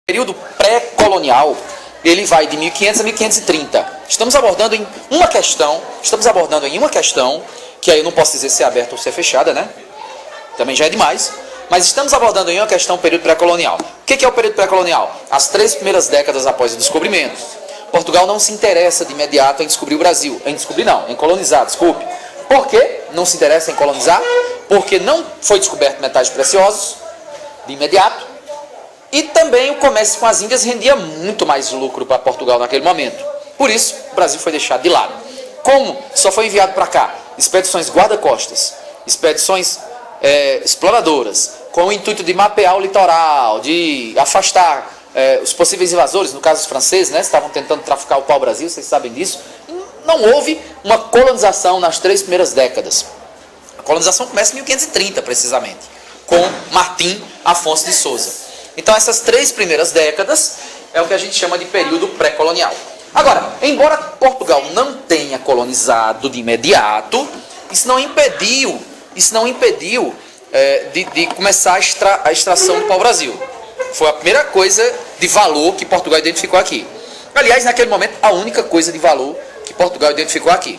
período pré-colonial, ele vai de 1500 a 1530. Estamos abordando em uma questão, que aí eu não posso dizer se é aberta ou se é fechada, né? Também já é demais. Mas estamos abordando em uma questão o período pré-colonial. O que é o período pré-colonial? As 3 primeiras décadas após o descobrimento. Portugal não se interessa de imediato em descobrir o Brasil. Em colonizar, desculpe. Por quê? Não se interessa em colonizar? Porque não foi descoberto metais preciosos de imediato. E também o comércio com as Índias rendia muito mais lucro para Portugal naquele momento. Por isso, o Brasil foi deixado de lado. Como só foi enviado para cá expedições guarda-costas, expedições exploradoras, com o intuito de mapear o litoral, de afastar os possíveis invasores, no caso os franceses, né, estavam tentando traficar o pau-brasil, vocês sabem disso. Não houve uma colonização nas 3 primeiras décadas. A colonização começa em 1530, precisamente, com Martim Afonso de Souza. Então, essas 3 primeiras décadas é o que a gente chama de período pré-colonial. Agora, embora Portugal não tenha colonizado de imediato, isso não impediu de começar a extração do pau-brasil. Foi a primeira coisa de valor que Portugal identificou aqui. Aliás, naquele momento, a única coisa de valor que Portugal identificou aqui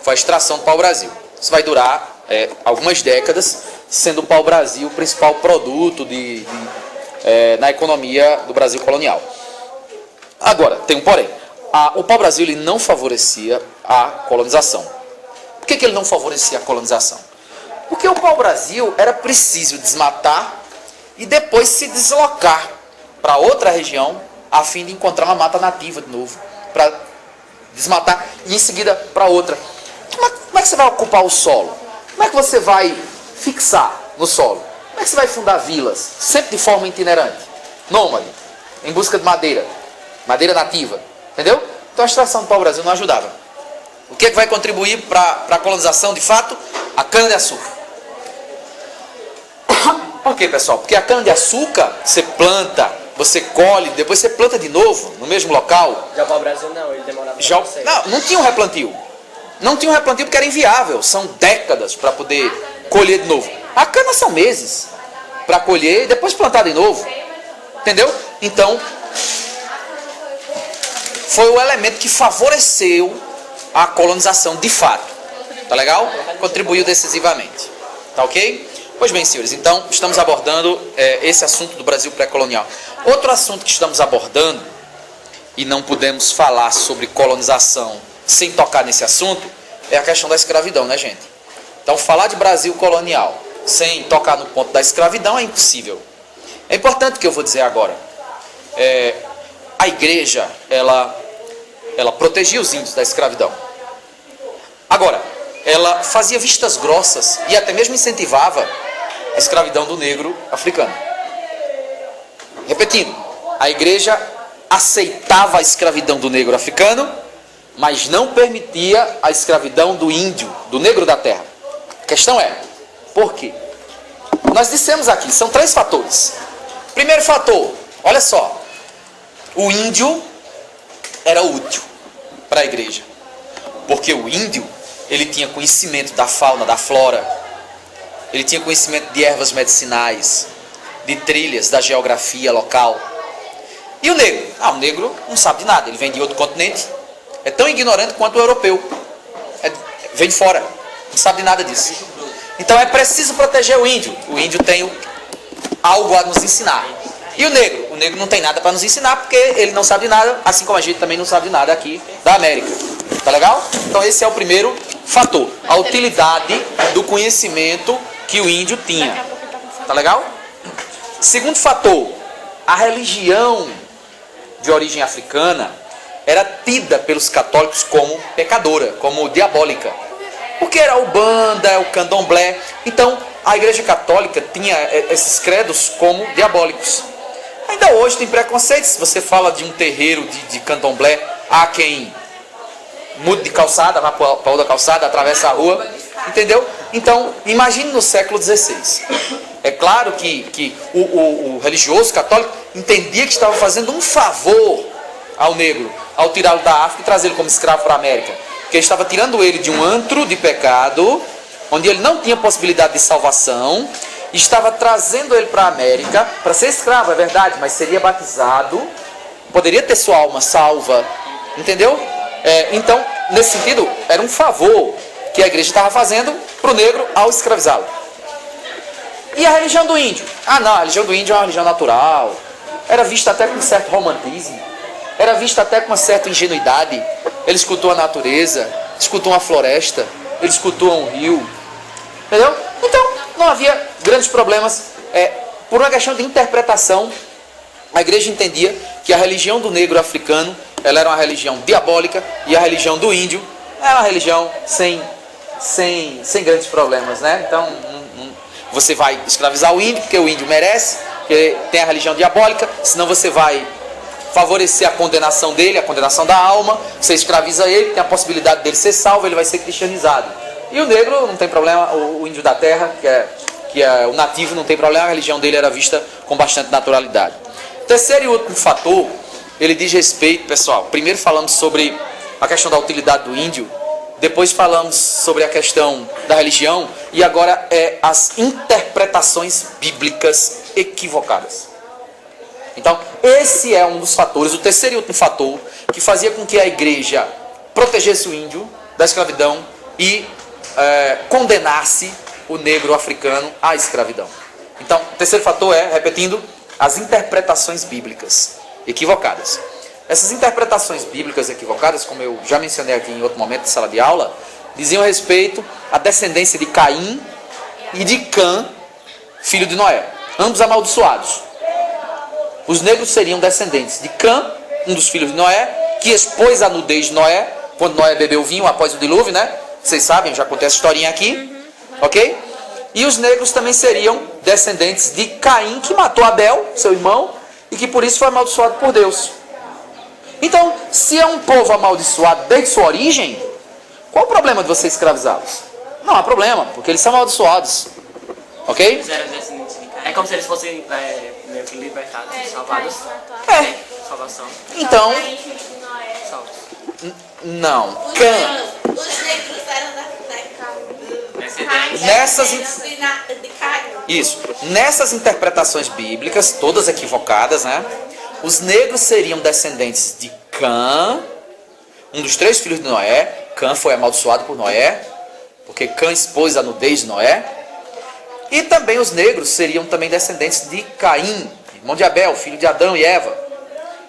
foi a extração do pau-brasil. Isso vai durar algumas décadas, sendo o pau-brasil o principal produto na economia do Brasil colonial. Agora, tem um porém. O pau-brasil ele não favorecia a colonização. Por que ele não favorecia a colonização? Porque o pau-brasil era preciso desmatar e depois se deslocar para outra região a fim de encontrar uma mata nativa de novo, para desmatar e em seguida para outra. Como é que você vai ocupar o solo? Como é que você vai fixar no solo? Como é que você vai fundar vilas, sempre de forma itinerante, nômade, em busca de madeira nativa, entendeu? Então a extração do pau-brasil não ajudava. O que vai contribuir para a colonização de fato? A cana-de-açúcar. Por quê, pessoal? Porque a cana-de-açúcar você planta, você colhe, depois você planta de novo no mesmo local. Já o pau-brasil não, ele demorava não tinha um replantio. Não tinha um replantio porque era inviável. São décadas para poder colher de novo. A cana são meses para colher e depois plantar de novo. Entendeu? Então, foi o elemento que favoreceu a colonização de fato. Tá legal? Contribuiu decisivamente. Tá ok? Pois bem, senhores, então estamos abordando esse assunto do Brasil pré-colonial. Outro assunto que estamos abordando, e não podemos falar sobre colonização sem tocar nesse assunto, é a questão da escravidão, né, gente? Então, falar de Brasil colonial sem tocar no ponto da escravidão é impossível. É importante o que eu vou dizer agora. A igreja, ela protegia os índios da escravidão. Agora, ela fazia vistas grossas e até mesmo incentivava a escravidão do negro africano. Repetindo, a igreja aceitava a escravidão do negro africano, mas não permitia a escravidão do índio, do negro da terra. A questão é, por quê? Nós dissemos aqui, são 3 fatores. Primeiro fator, olha só, o índio era útil para a igreja, porque o índio, ele tinha conhecimento da fauna, da flora, ele tinha conhecimento de ervas medicinais, de trilhas, da geografia local. E o negro? O negro não sabe de nada, ele vem de outro continente, é tão ignorante quanto o europeu, vem de fora, não sabe de nada disso. Então é preciso proteger o índio tem algo a nos ensinar. E o negro não tem nada para nos ensinar, porque ele não sabe de nada, assim como a gente também não sabe de nada aqui da América. Tá legal? Então esse é o primeiro fator, a utilidade do conhecimento que o índio tinha. Tá legal? Segundo fator, a religião de origem africana era tida pelos católicos como pecadora, como diabólica. Porque era o Umbanda, o Candomblé. Então, a igreja católica tinha esses credos como diabólicos. Ainda hoje tem preconceitos. Se você fala de um terreiro de Candomblé, há quem mude de calçada, vá para outra calçada, atravessa a rua. Entendeu? Então, imagine no século XVI. É claro que o religioso católico entendia que estava fazendo um favor ao negro, ao tirá-lo da África e trazê-lo como escravo para a América. Porque ele estava tirando ele de um antro de pecado, onde ele não tinha possibilidade de salvação, estava trazendo ele para a América, para ser escravo, é verdade, mas seria batizado, poderia ter sua alma salva, entendeu? Então, nesse sentido, era um favor que a igreja estava fazendo para o negro ao escravizá-lo. E a religião do índio? Ah não, a religião do índio é uma religião natural, era vista até com um certo romantismo, era vista até com uma certa ingenuidade. Ele escutou a natureza, escutou uma floresta, ele escutou um rio, entendeu? Então, não havia grandes problemas. Por uma questão de interpretação, a igreja entendia que a religião do negro africano, ela era uma religião diabólica, e a religião do índio era uma religião sem grandes problemas, né? Então, você vai escravizar o índio, porque o índio merece, porque tem a religião diabólica, senão você vai favorecer a condenação dele, a condenação da alma, você escraviza ele, tem a possibilidade dele ser salvo, ele vai ser cristianizado. E o negro não tem problema, o índio da terra, que é o nativo, não tem problema, a religião dele era vista com bastante naturalidade. Terceiro e último fator, ele diz respeito, pessoal, primeiro falamos sobre a questão da utilidade do índio, depois falamos sobre a questão da religião, e agora as interpretações bíblicas equivocadas. Então, esse é um dos fatores, o terceiro e último fator, que fazia com que a igreja protegesse o índio da escravidão e condenasse o negro africano à escravidão. Então, o terceiro fator repetindo, as interpretações bíblicas equivocadas. Essas interpretações bíblicas equivocadas, como eu já mencionei aqui em outro momento de sala de aula, diziam respeito à descendência de Caim e de Cã, filho de Noé, ambos amaldiçoados. Os negros seriam descendentes de Cã, um dos filhos de Noé, que expôs a nudez de Noé, quando Noé bebeu vinho após o dilúvio, né? Vocês sabem, já contei essa historinha aqui, ok? E os negros também seriam descendentes de Caim, que matou Abel, seu irmão, e que por isso foi amaldiçoado por Deus. Então, se é um povo amaldiçoado desde sua origem, qual o problema de você escravizá-los? Não há problema, porque eles são amaldiçoados. Ok? Eles eram descendentes de Caim. É como se eles fossem meio que libertados, salvados. Salvação. Então, Salvos. não. Cã. Os negros eram da Isso. Nessas interpretações bíblicas, todas equivocadas, né? Os negros seriam descendentes de Cã, um dos 3 filhos de Noé. Cã foi amaldiçoado por Noé, porque Cã expôs a nudez de Noé. E também os negros seriam também descendentes de Caim, irmão de Abel, filho de Adão e Eva.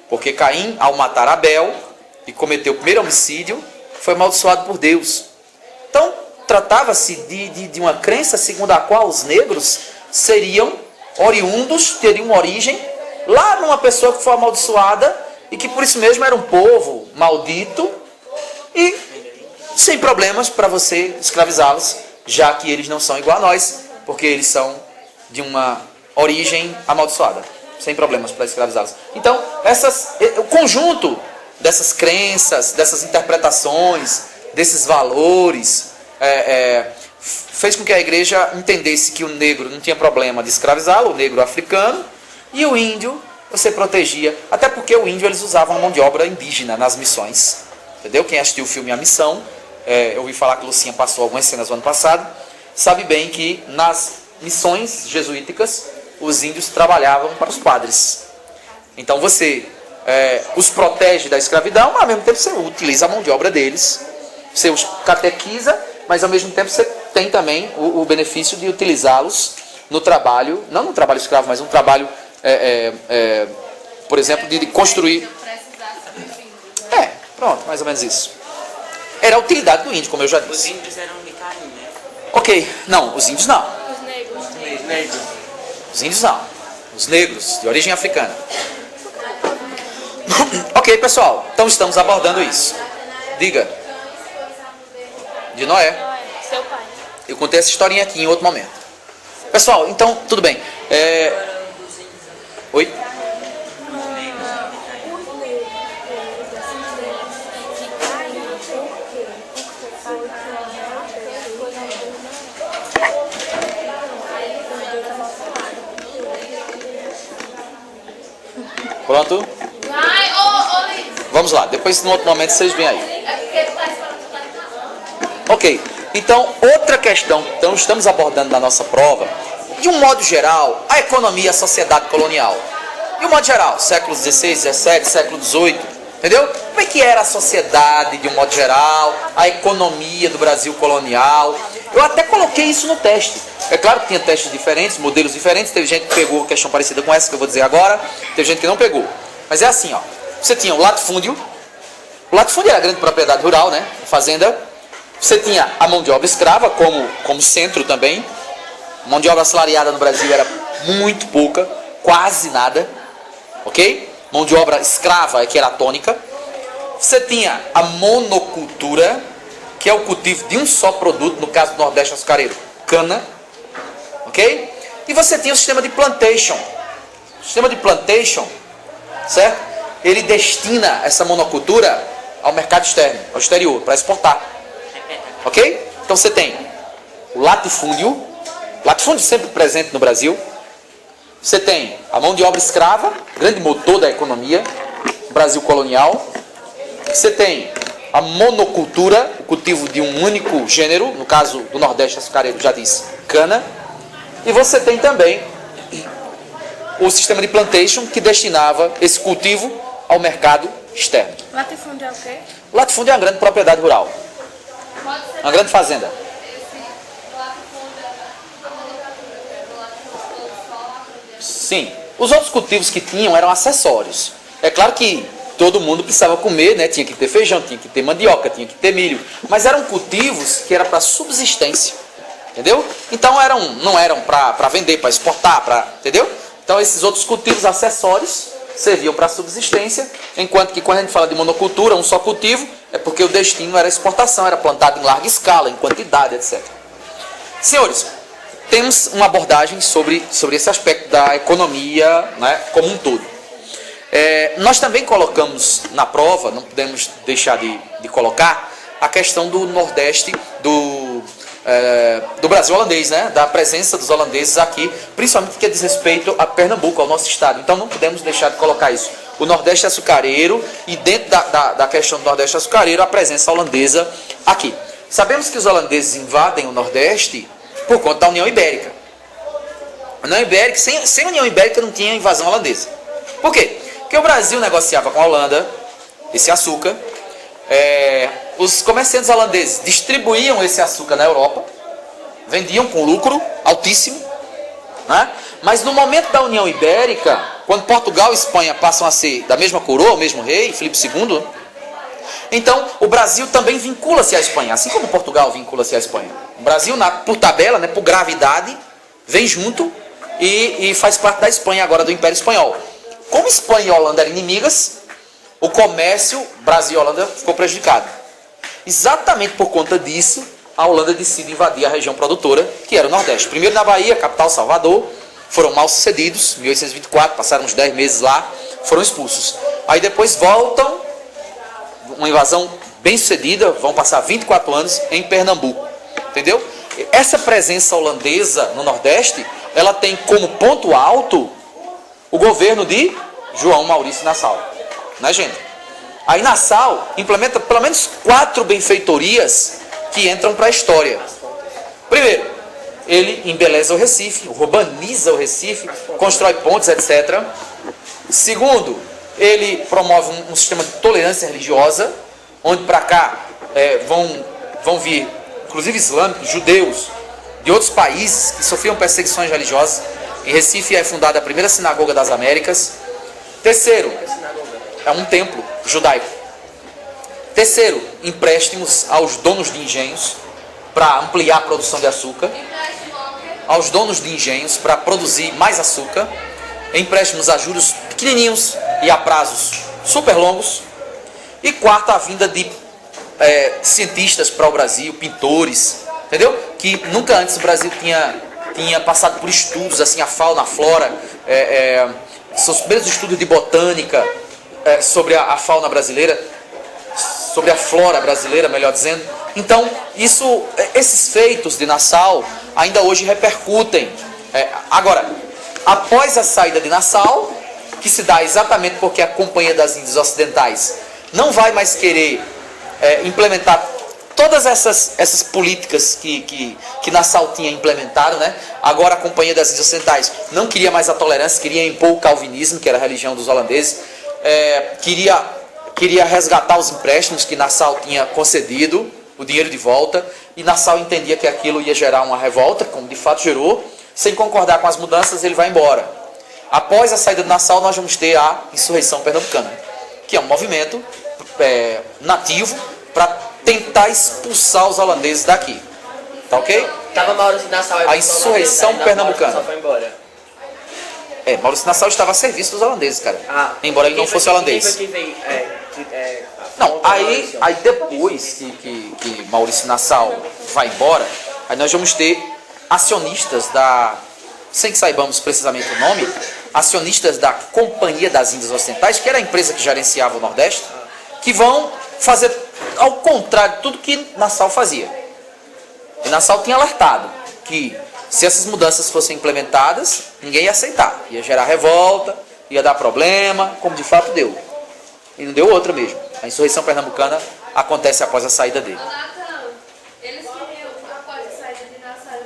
Porque Caim, ao matar Abel e cometer o primeiro homicídio, foi amaldiçoado por Deus. Então, tratava-se de uma crença segundo a qual os negros seriam oriundos, teriam origem lá numa pessoa que foi amaldiçoada e que por isso mesmo era um povo maldito e sem problemas para você escravizá-los, já que eles não são igual a nós, porque eles são de uma origem amaldiçoada, sem problemas para escravizá-los. Então, o conjunto dessas crenças, dessas interpretações, desses valores, fez com que a igreja entendesse que o negro não tinha problema de escravizá-lo, o negro africano, e o índio você protegia, até porque o índio eles usavam mão de obra indígena nas missões, entendeu? Quem assistiu o filme A Missão, eu ouvi falar que Lucinha passou algumas cenas no ano passado, sabe bem que nas missões jesuíticas os índios trabalhavam para os padres. Então você os protege da escravidão, mas ao mesmo tempo você utiliza a mão de obra deles, você os catequiza, mas ao mesmo tempo você tem também o benefício de utilizá-los no trabalho, não no trabalho escravo, mas um trabalho, por exemplo, de construir. Pronto, mais ou menos isso. Era a utilidade do índio, como eu já disse. Os índios eram de Caim, né? Ok, não, os índios não. Os negros. Negros. Os índios não. Os negros, de origem africana. Ok, pessoal, então estamos abordando isso. Diga. De Noé. Seu pai. Eu contei essa historinha aqui em outro momento. Pessoal, então, tudo bem. Oi? Pronto? Vamos lá, depois no outro momento vocês vêm aí. Ok, então outra questão que estamos abordando na nossa prova de um modo geral, a economia e a sociedade colonial. De um modo geral, séculos XVI, XVII, século XVIII, entendeu? Como é que era a sociedade, de um modo geral, a economia do Brasil colonial? Eu até coloquei isso no teste. É claro que tinha testes diferentes, modelos diferentes, teve gente que pegou questão parecida com essa que eu vou dizer agora, teve gente que não pegou. Mas é assim, ó, você tinha o latifúndio era a grande propriedade rural, né, fazenda. Você tinha a mão de obra escrava como centro também. A mão de obra assalariada no Brasil era muito pouca, quase nada, ok? Mão de obra escrava é que era a tônica. Você tinha a monocultura, que é o cultivo de um só produto, no caso do Nordeste açucareiro, cana, ok? E você tinha o sistema de plantation. O sistema de plantation, certo? Ele destina essa monocultura ao mercado externo, ao exterior, para exportar. Ok? Então você tem o latifúndio sempre presente no Brasil. Você tem a mão de obra escrava, grande motor da economia, Brasil colonial. Você tem a monocultura, o cultivo de um único gênero, no caso do Nordeste açucareiro, já disse, cana. E você tem também o sistema de plantation, que destinava esse cultivo ao mercado externo. Latifúndio é o quê? Latifúndio é uma grande propriedade rural. Uma grande fazenda. Sim. Os outros cultivos que tinham eram acessórios. É claro que todo mundo precisava comer, né? Tinha que ter feijão, tinha que ter mandioca, tinha que ter milho. Mas eram cultivos que eram para subsistência. Entendeu? Então não eram para vender, para exportar, entendeu? Então esses outros cultivos acessórios serviam para subsistência, enquanto que quando a gente fala de monocultura, um só cultivo, é porque o destino era exportação, era plantado em larga escala, em quantidade, etc. Senhores, temos uma abordagem sobre esse aspecto da economia, né, como um todo. Nós também colocamos na prova, não podemos deixar de colocar, a questão do Nordeste, do Brasil holandês, né? Da presença dos holandeses aqui, principalmente que diz respeito a Pernambuco, ao nosso estado. Então não podemos deixar de colocar isso. O Nordeste açucareiro e dentro da questão do Nordeste açucareiro, a presença holandesa aqui. Sabemos que os holandeses invadem o Nordeste por conta da União Ibérica. A União Ibérica, sem a União Ibérica não tinha invasão holandesa. Por quê? Porque o Brasil negociava com a Holanda esse açúcar. Os comerciantes holandeses distribuíam esse açúcar na Europa, vendiam com lucro altíssimo, né? Mas no momento da União Ibérica, quando Portugal e Espanha passam a ser da mesma coroa, o mesmo rei, Filipe II, então o Brasil também vincula-se à Espanha, assim como Portugal vincula-se à Espanha. O Brasil, por tabela, né, por gravidade, vem junto e faz parte da Espanha agora, do Império Espanhol. Como Espanha e Holanda eram inimigas, o comércio Brasil e Holanda ficou prejudicado. Exatamente por conta disso, a Holanda decide invadir a região produtora, que era o Nordeste. Primeiro na Bahia, capital Salvador, foram mal sucedidos, em 1824, passaram uns 10 meses lá, foram expulsos. Aí depois voltam, uma invasão bem sucedida, vão passar 24 anos em Pernambuco. Entendeu? Essa presença holandesa no Nordeste, ela tem como ponto alto o governo de João Maurício Nassau. Né, gente? Aí Nassau implementa pelo menos 4 benfeitorias que entram para a história. Primeiro, ele embeleza o Recife, urbaniza o Recife, constrói pontes, etc. Segundo, ele promove um sistema de tolerância religiosa, onde para cá vão vir, inclusive islâmicos, judeus, de outros países que sofriam perseguições religiosas. Em Recife é fundada a primeira sinagoga das Américas. Terceiro, é um templo judaico. Terceiro, empréstimos aos donos de engenhos para ampliar a produção de açúcar. Aos donos de engenhos para produzir mais açúcar. Empréstimos a juros pequenininhos e a prazos super longos. E quarto, a vinda de cientistas para o Brasil, pintores, entendeu? Que nunca antes o Brasil tinha passado por estudos, assim, a fauna, a flora, seus primeiros estudos de botânica, sobre a fauna brasileira, sobre a flora brasileira, melhor dizendo. Então, esses feitos de Nassau ainda hoje repercutem. Agora, após a saída de Nassau, que se dá exatamente porque a Companhia das Índias Ocidentais não vai mais querer implementar todas essas políticas que Nassau tinha implementado, né? Agora a Companhia das Índias Ocidentais não queria mais a tolerância, queria impor o calvinismo, que era a religião dos holandeses, queria resgatar os empréstimos que Nassau tinha concedido, o dinheiro de volta, e Nassau entendia que aquilo ia gerar uma revolta, como de fato gerou. Sem concordar com as mudanças, ele vai embora. Após a saída de Nassau, nós vamos ter a insurreição pernambucana, que é um movimento nativo para tentar expulsar os holandeses daqui. Tá ok? Tava Maurício Nassau aí, A insurreição pernambucana. Só foi embora. Maurício Nassau estava a serviço dos holandeses, cara. Embora ele não fosse holandês. Não, aí depois que Maurício Nassau vai embora, aí nós vamos ter acionistas sem que saibamos precisamente o nome, acionistas da Companhia das Índias Ocidentais, que era a empresa que gerenciava o Nordeste, que vão fazer ao contrário de tudo que Nassau fazia. E Nassau tinha alertado que se essas mudanças fossem implementadas, ninguém ia aceitar. Ia gerar revolta, ia dar problema, como de fato deu. E não deu outra mesmo. A insurreição pernambucana acontece após a saída dele. Eles queriam, após a saída de Nassau,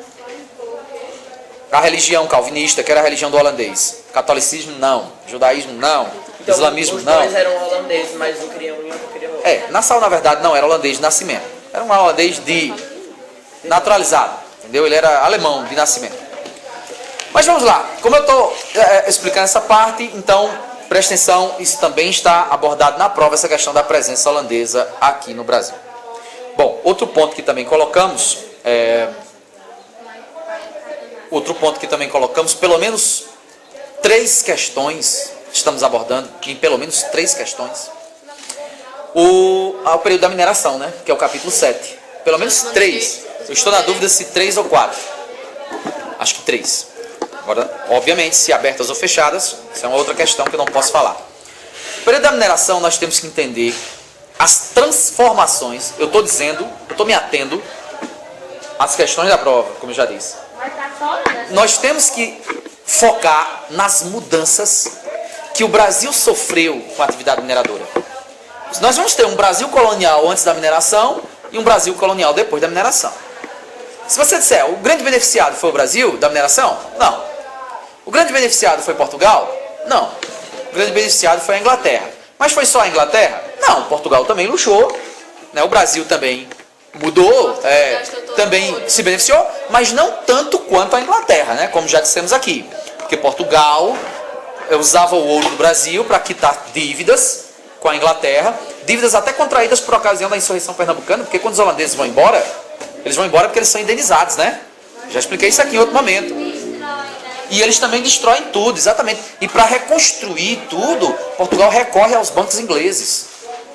A religião calvinista, que era a religião do holandês. Catolicismo, não. Judaísmo, não. Então, Islamismo, os não. dois eram holandeses, mas não queriam um, não queriam outro. Nassau, na verdade, não era holandês de nascimento. Era um holandês naturalizado. Entendeu? Ele era alemão de nascimento. Mas vamos lá. Como eu estou explicando essa parte, então, presta atenção, isso também está abordado na prova, essa questão da presença holandesa aqui no Brasil. Bom, outro ponto que também colocamos, pelo menos 3 questões, estamos abordando em pelo menos 3 questões, o período da mineração, né? Que é o capítulo 7. Pelo menos 3. Eu estou na dúvida se 3 ou 4. Acho que 3. Agora, obviamente, se abertas ou fechadas, isso é uma outra questão que eu não posso falar. O período da mineração, nós temos que entender as transformações. Eu estou me atendo às questões da prova, como eu já disse. Nós temos que focar nas mudanças que o Brasil sofreu com a atividade mineradora. Nós vamos ter um Brasil colonial antes da mineração e um Brasil colonial depois da mineração. Se você disser, o grande beneficiado foi o Brasil da mineração? Não. O grande beneficiado foi Portugal? Não. O grande beneficiado foi a Inglaterra. Mas foi só a Inglaterra? Não. Portugal também luxou, né? O Brasil também mudou, também se beneficiou, mas não tanto quanto a Inglaterra, né? Como já dissemos aqui. Porque Portugal usava o ouro do Brasil para quitar dívidas com a Inglaterra, dívidas até contraídas por ocasião da insurreição pernambucana, porque quando os holandeses vão embora, eles vão embora porque eles são indenizados, né? Já expliquei isso aqui em outro momento. E eles também destroem tudo, exatamente. E para reconstruir tudo, Portugal recorre aos bancos ingleses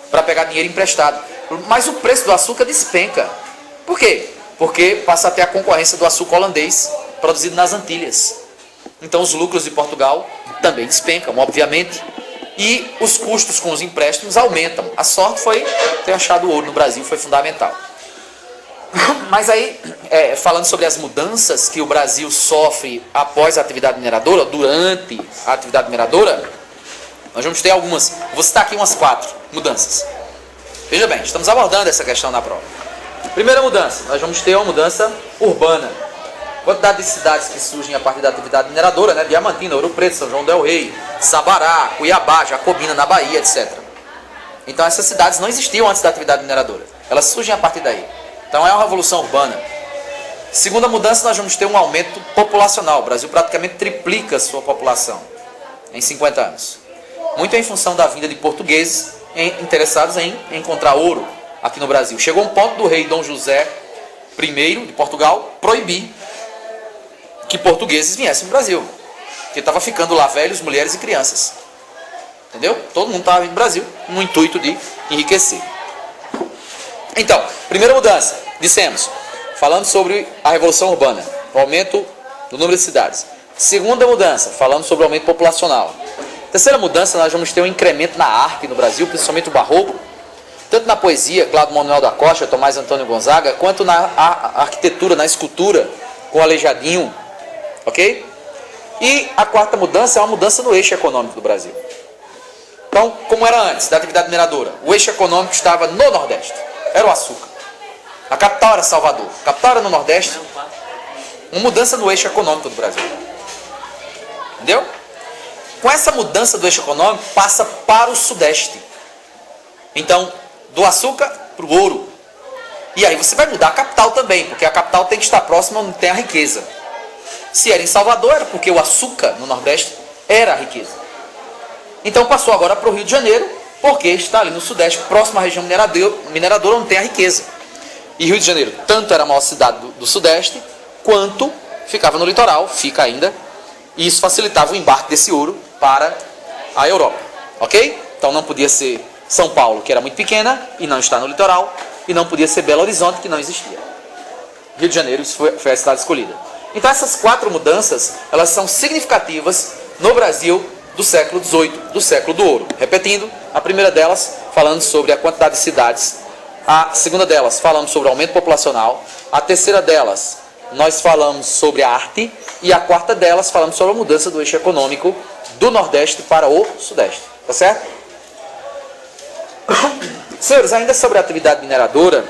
para pegar dinheiro emprestado. Mas o preço do açúcar despenca. Por quê? Porque passa a ter a concorrência do açúcar holandês produzido nas Antilhas. Então os lucros de Portugal também despencam, obviamente. E os custos com os empréstimos aumentam. A sorte foi ter achado ouro no Brasil, foi fundamental. Mas aí, falando sobre as mudanças que o Brasil sofre após a atividade mineradora, durante a atividade mineradora, nós vamos ter algumas, vou citar aqui umas 4 mudanças. Veja bem, estamos abordando essa questão na prova. Primeira mudança, nós vamos ter uma mudança urbana. Quantidade de cidades que surgem a partir da atividade mineradora, né? Diamantina, Ouro Preto, São João del Rei, Sabará, Cuiabá, Jacobina, na Bahia, etc. Então essas cidades não existiam antes da atividade mineradora. Elas surgem a partir daí. Então é uma revolução urbana. Segunda mudança, nós vamos ter um aumento populacional. O Brasil praticamente triplica a sua população em 50 anos. Muito em função da vinda de portugueses interessados em encontrar ouro aqui no Brasil. Chegou um ponto do rei Dom José I de Portugal proibir que portugueses viessem no Brasil. Porque estava ficando lá velhos, mulheres e crianças. Entendeu? Todo mundo estava vindo no Brasil no intuito de enriquecer. Então, primeira mudança, dissemos, falando sobre a revolução urbana, o aumento do número de cidades. Segunda mudança, falando sobre o aumento populacional. Terceira mudança, nós vamos ter um incremento na arte no Brasil, principalmente o barroco, tanto na poesia, Cláudio Manuel da Costa, Tomás Antônio Gonzaga, quanto na arquitetura, na escultura, com Aleijadinho, ok? E a quarta mudança é uma mudança no eixo econômico do Brasil. Então, como era antes da atividade mineradora, o eixo econômico estava no Nordeste, era o açúcar. A capital era Salvador. A capital era no Nordeste. Uma mudança no eixo econômico do Brasil. Entendeu? Com essa mudança do eixo econômico, passa para o Sudeste. Então, do açúcar para o ouro. E aí você vai mudar a capital também, porque a capital tem que estar próxima onde tem a riqueza. Se era em Salvador, era porque o açúcar no Nordeste era a riqueza. Então passou agora para o Rio de Janeiro, porque está ali no Sudeste, próximo à região mineradora, onde tem a riqueza. E Rio de Janeiro, tanto era a maior cidade do Sudeste, quanto ficava no litoral, fica ainda, e isso facilitava o embarque desse ouro para a Europa. Ok? Então não podia ser São Paulo, que era muito pequena e não está no litoral, e não podia ser Belo Horizonte, que não existia. Rio de Janeiro, isso foi a cidade escolhida. Então essas 4 mudanças, elas são significativas no Brasil do século XVIII, do século do ouro. Repetindo, a primeira delas falando sobre a quantidade de cidades, a segunda delas falando sobre o aumento populacional, a terceira delas nós falamos sobre a arte, e a quarta delas falamos sobre a mudança do eixo econômico do Nordeste para o Sudeste. Tá certo? Senhores, ainda sobre a atividade mineradora,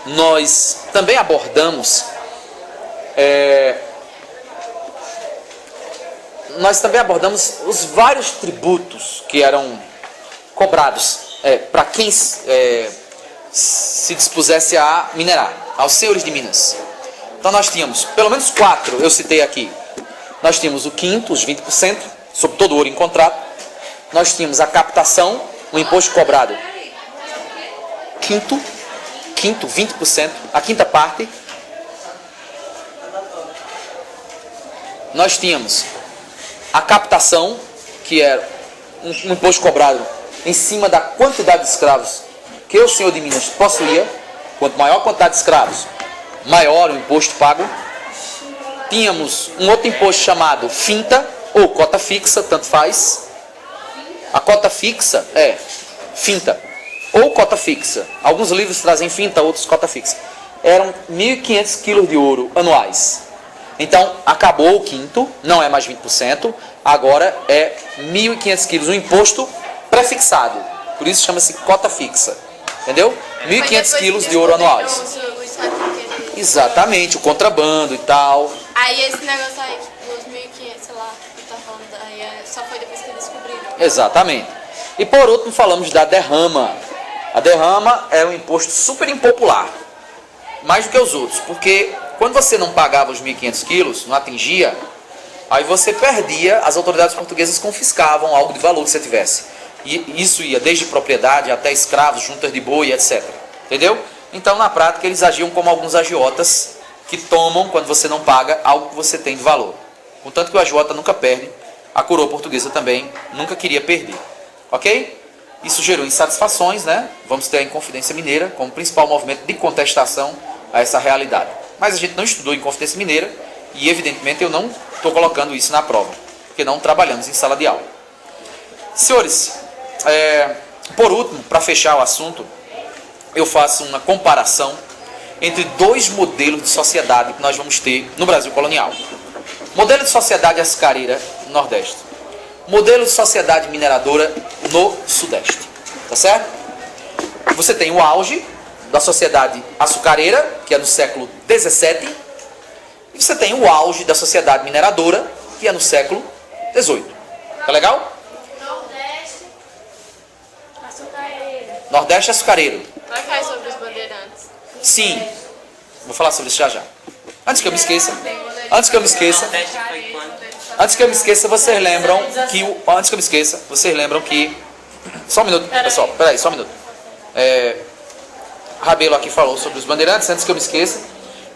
nós também abordamos os vários tributos que eram cobrados para quem se dispusesse a minerar, aos senhores de Minas. Então nós tínhamos, pelo menos 4, eu citei aqui. Nós tínhamos o quinto, os 20%, sobre todo o ouro encontrado. Nós tínhamos a captação, o imposto cobrado. Quinto, 20%, a quinta parte. Nós tínhamos a captação, que era um imposto cobrado em cima da quantidade de escravos que o senhor de Minas possuía. Quanto maior a quantidade de escravos, maior o imposto pago. Tínhamos um outro imposto chamado finta, ou cota fixa, tanto faz. A cota fixa é finta, ou cota fixa. Alguns livros trazem finta, outros cota fixa. Eram 1.500 quilos de ouro anuais. Então, acabou o quinto, não é mais 20%, agora é 1.500 quilos, um imposto prefixado. Por isso chama-se cota fixa. Entendeu? 1.500 quilos de ouro anuais. Exatamente, o contrabando e tal. Aí esse negócio aí, dos 1.500, sei lá, que tá falando, aí só foi depois que descobriram. Exatamente. E por último falamos da derrama. A derrama é um imposto super impopular, mais do que os outros, porque quando você não pagava os 1.500 quilos, não atingia, aí você perdia, as autoridades portuguesas confiscavam algo de valor que você tivesse. E isso ia desde propriedade até escravos, juntas de boi, etc. Entendeu? Então, na prática, eles agiam como alguns agiotas que tomam, quando você não paga, algo que você tem de valor. Contanto que o agiota nunca perde, a coroa portuguesa também nunca queria perder. Ok? Isso gerou insatisfações, né? Vamos ter a Inconfidência Mineira como principal movimento de contestação a essa realidade. Mas a gente não estudou Inconfidência Mineira e, evidentemente, eu não estou colocando isso na prova, porque não trabalhamos em sala de aula. Senhores, por último, para fechar o assunto, eu faço uma comparação entre 2 modelos de sociedade que nós vamos ter no Brasil colonial. Modelo de sociedade açucareira no Nordeste. Modelo de sociedade mineradora no Sudeste. Tá certo? Você tem o auge da sociedade açucareira, que é no século XVII, e você tem o auge da sociedade mineradora, que é no século XVIII. Tá legal? Nordeste açucareiro. Vai falar sobre os bandeirantes. Sim. Vou falar sobre isso já já. Antes que eu me esqueça, vocês lembram que só um minuto, pessoal, peraí, só um minuto. Rabelo aqui falou sobre os bandeirantes, antes que eu me esqueça.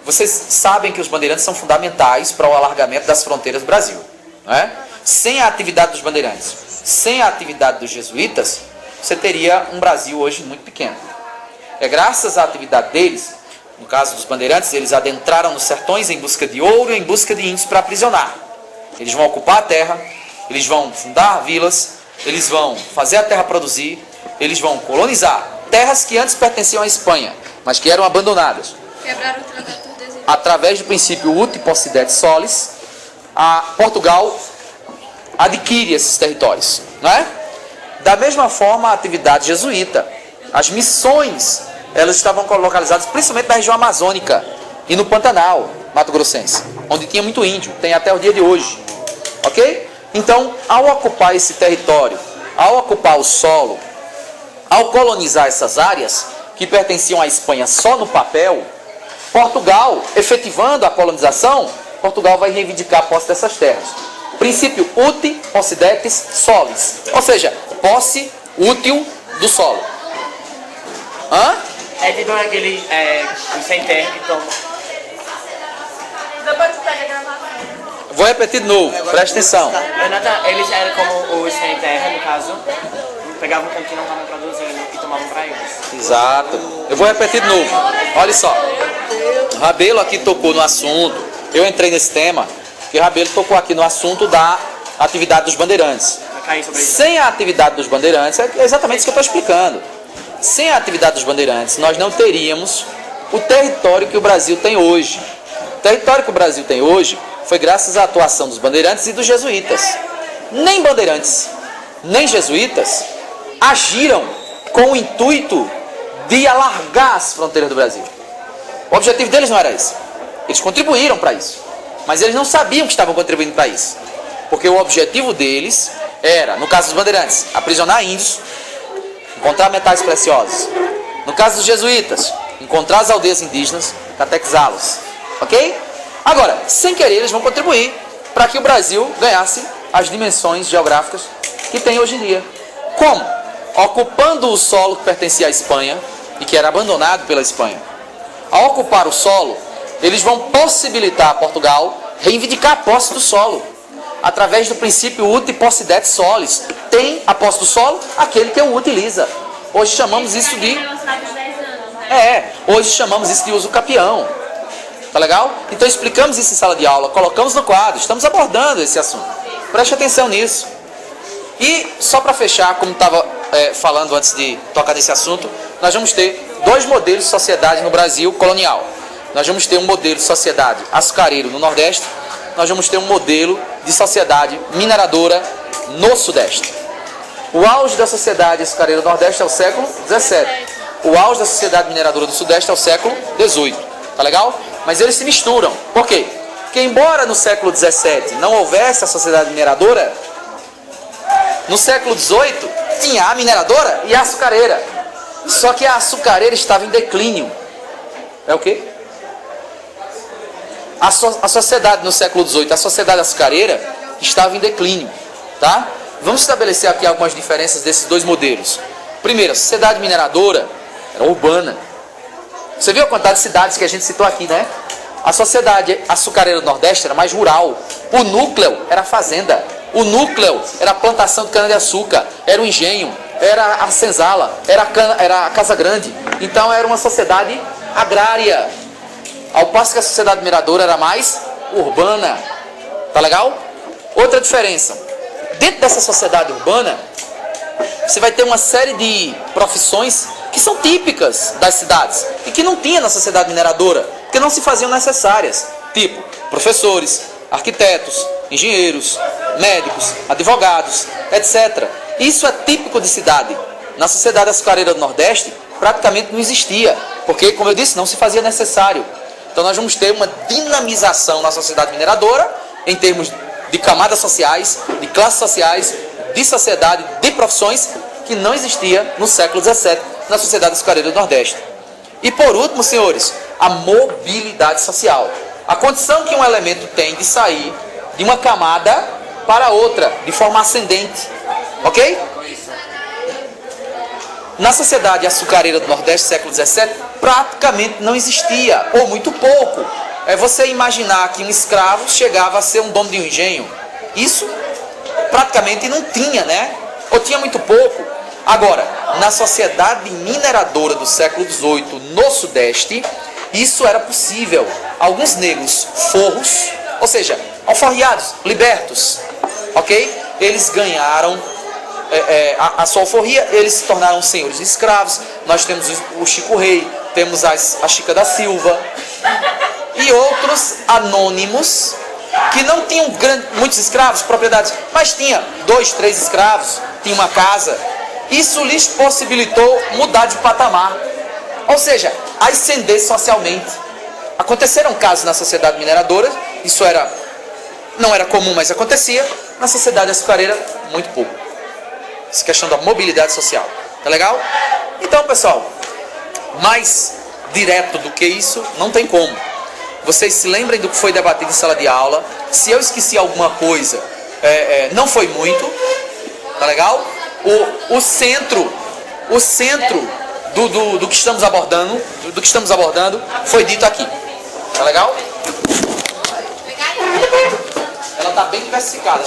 Vocês sabem que os bandeirantes são fundamentais para o alargamento das fronteiras do Brasil, não é? Sem a atividade dos bandeirantes, sem a atividade dos jesuítas, você teria um Brasil hoje muito pequeno. É graças à atividade deles, no caso dos bandeirantes, eles adentraram nos sertões em busca de ouro e em busca de índios para aprisionar. Eles vão ocupar a terra, eles vão fundar vilas, eles vão fazer a terra produzir, eles vão colonizar terras que antes pertenciam à Espanha, mas que eram abandonadas. Quebraram o Tratado de Tordesilhas. Através do princípio uti possidet solis, Portugal adquire esses territórios, não é? Da mesma forma, a atividade jesuíta, as missões elas estavam localizadas principalmente na região amazônica e no Pantanal, Mato Grossense, onde tinha muito índio, tem até o dia de hoje, ok? Então, ao ocupar esse território, ao ocupar o solo, ao colonizar essas áreas que pertenciam à Espanha só no papel, Portugal, efetivando a colonização, Portugal vai reivindicar a posse dessas terras. Princípio uti possidetis solis, ou seja, posse útil do solo. Hã? É tipo aquele sem terra que toma. Depois tu pega a gravação. Vou repetir de novo, presta atenção. Renata, eles eram como os sem terra, no caso, pegavam o campo que não estavam produzindo e tomavam para eles. Exato. Eu vou repetir de novo. Olha só. Rabelo aqui tocou no assunto. Eu entrei nesse tema, porque Rabelo tocou aqui no assunto da atividade dos bandeirantes. Vai cair sobre isso. Sem a atividade dos bandeirantes, é exatamente isso que eu estou explicando. Sem a atividade dos bandeirantes, nós não teríamos o território que o Brasil tem hoje. O território que o Brasil tem hoje foi graças à atuação dos bandeirantes e dos jesuítas. Nem bandeirantes, nem jesuítas agiram com o intuito de alargar as fronteiras do Brasil. O objetivo deles não era esse. Eles contribuíram para isso, mas eles não sabiam que estavam contribuindo para isso, porque o objetivo deles era, no caso dos bandeirantes, aprisionar índios, encontrar metais preciosos. No caso dos jesuítas, encontrar as aldeias indígenas, catequizá-los. Ok? Agora, sem querer, eles vão contribuir para que o Brasil ganhasse as dimensões geográficas que tem hoje em dia. Como? Ocupando o solo que pertencia à Espanha e que era abandonado pela Espanha. Ao ocupar o solo, eles vão possibilitar a Portugal reivindicar a posse do solo, através do princípio uti possidetis solis. Tem a posse do solo aquele que o utiliza. Hoje chamamos isso de... hoje chamamos isso de uso capião. Tá legal? Então explicamos isso em sala de aula, colocamos no quadro, estamos abordando esse assunto. Preste atenção nisso. E só para fechar, como estava falando antes de tocar nesse assunto, nós vamos ter dois modelos de sociedade no Brasil colonial. Nós vamos ter um modelo de sociedade açucareiro no Nordeste, nós vamos ter um modelo de sociedade mineradora no Sudeste. O auge da sociedade açucareira do Nordeste é o século XVII. O auge da sociedade mineradora do Sudeste é o século XVIII. Tá legal? Mas eles se misturam. Por quê? Porque embora no século XVII não houvesse a sociedade mineradora, no século XVIII tinha a mineradora e a açucareira. Só que a açucareira estava em declínio. É o quê? A sociedade no século XVIII, a sociedade açucareira, estava em declínio. Tá? Vamos estabelecer aqui algumas diferenças desses dois modelos. Primeiro, a sociedade mineradora era urbana. Você viu a quantidade de cidades que a gente citou aqui, né? A sociedade açucareira do Nordeste era mais rural. O núcleo era a fazenda. O núcleo era a plantação de cana-de-açúcar. Era o engenho. Era a senzala. Era a casa grande. Então era uma sociedade agrária. Ao passo que a sociedade mineradora era mais urbana. Tá legal? Outra diferença. Dentro dessa sociedade urbana, você vai ter uma série de profissões que são típicas das cidades e que não tinha na sociedade mineradora, porque não se faziam necessárias, tipo professores, arquitetos, engenheiros, médicos, advogados, etc. Isso é típico de cidade. Na sociedade açucareira do Nordeste, praticamente não existia, porque, como eu disse, não se fazia necessário. Então nós vamos ter uma dinamização na sociedade mineradora, em termos de camadas sociais, de classes sociais, de sociedade, de profissões, que não existia no século XVII na sociedade açucareira do Nordeste. E por último, senhores, a mobilidade social. A condição que um elemento tem de sair de uma camada para outra, de forma ascendente. Ok? Na sociedade açucareira do Nordeste, século XVII, praticamente não existia, ou muito pouco. É você imaginar que um escravo chegava a ser um dono de um engenho. Isso praticamente não tinha, né? Ou tinha muito pouco. Agora, na sociedade mineradora do século XVIII, no Sudeste, isso era possível. Alguns negros forros, ou seja, alforriados, libertos, ok? Eles ganharam a sua alforria, eles se tornaram senhores de escravos. Nós temos o Chico Rei, temos a Chica da Silva e outros anônimos que não tinham muitos escravos, propriedades, mas tinha 2, 3 escravos, tinha uma casa. Isso lhes possibilitou mudar de patamar. Ou seja, ascender socialmente. Aconteceram casos na sociedade mineradora, isso não era comum, mas acontecia. Na sociedade açucareira, muito pouco. Essa questão da mobilidade social. Tá legal? Então, pessoal, mais direto do que isso, não tem como. Vocês se lembrem do que foi debatido em sala de aula. Se eu esqueci alguma coisa, não foi muito. Tá legal? O centro do que estamos abordando, foi dito aqui. Tá legal? Ela tá bem diversificada.